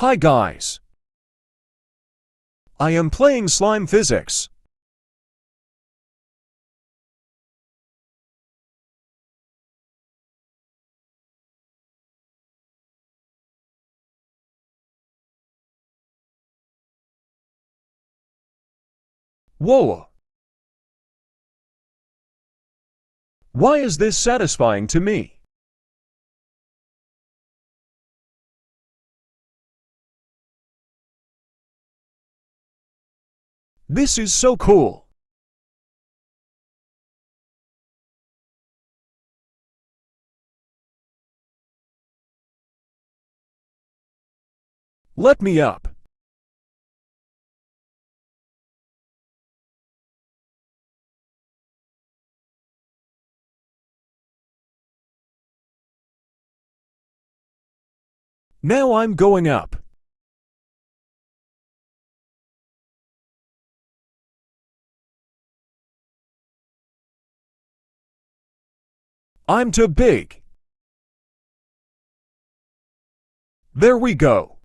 Hi guys. I am playing Slime Physics. Whoa! Why is this satisfying to me? This is so cool. Let me up. Now I'm going up. I'm too big. There we go.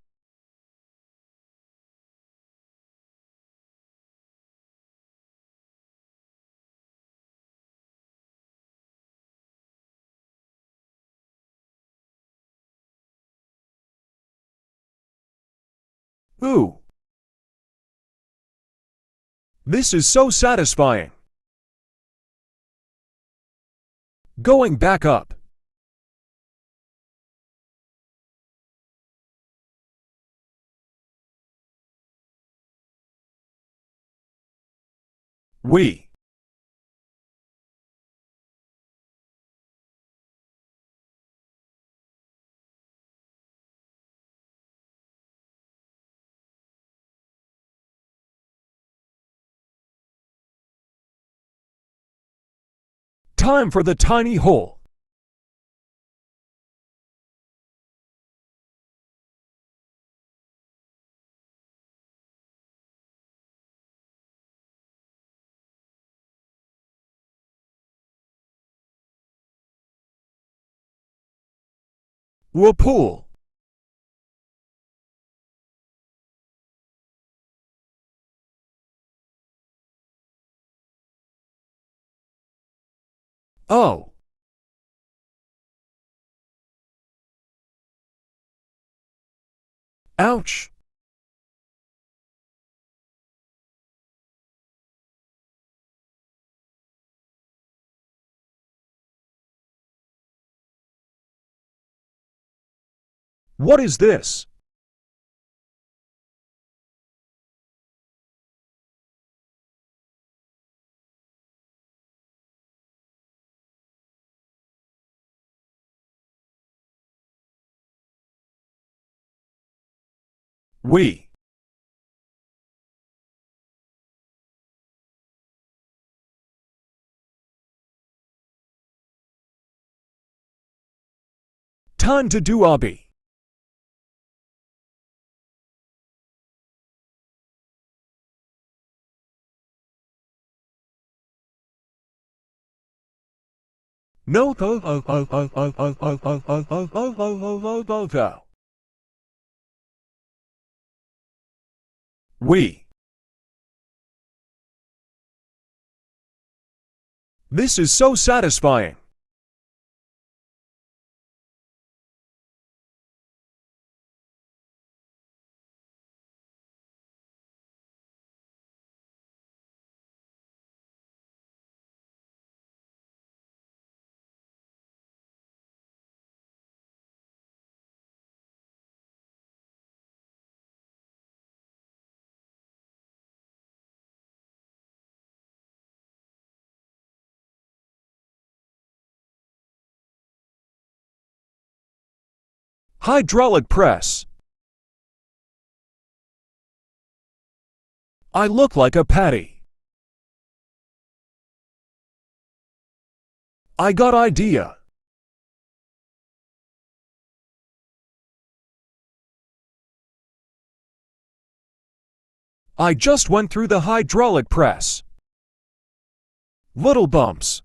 Ooh! This is so satisfying. Going back up. Time for the tiny hole. Whirlpool. Oh! Ouch! What is this? Time to do obby. No. This is so satisfying. Hydraulic press. I look like a patty. I got idea. I just went through the hydraulic press. Little bumps.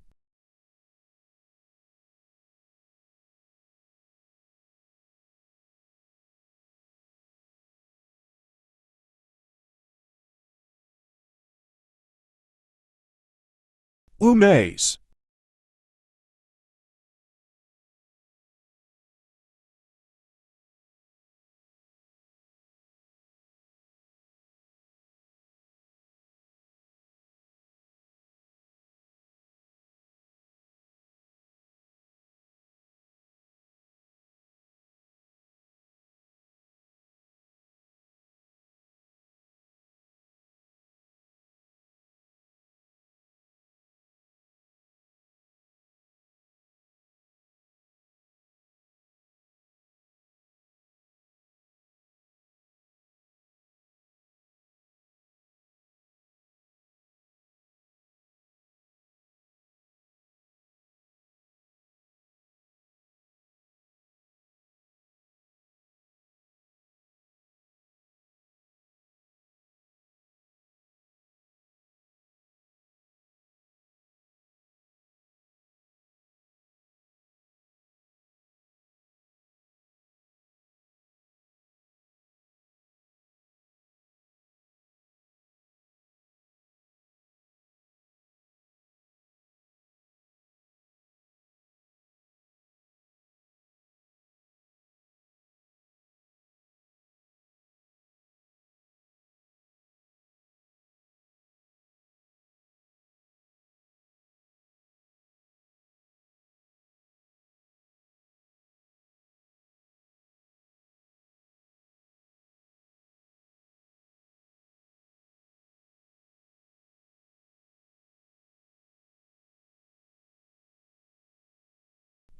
Umaze.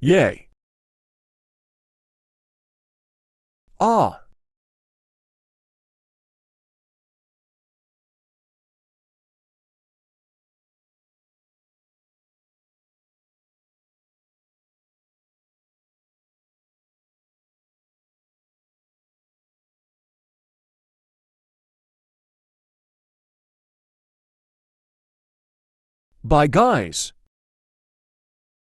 Yay. Ah. Bye guys.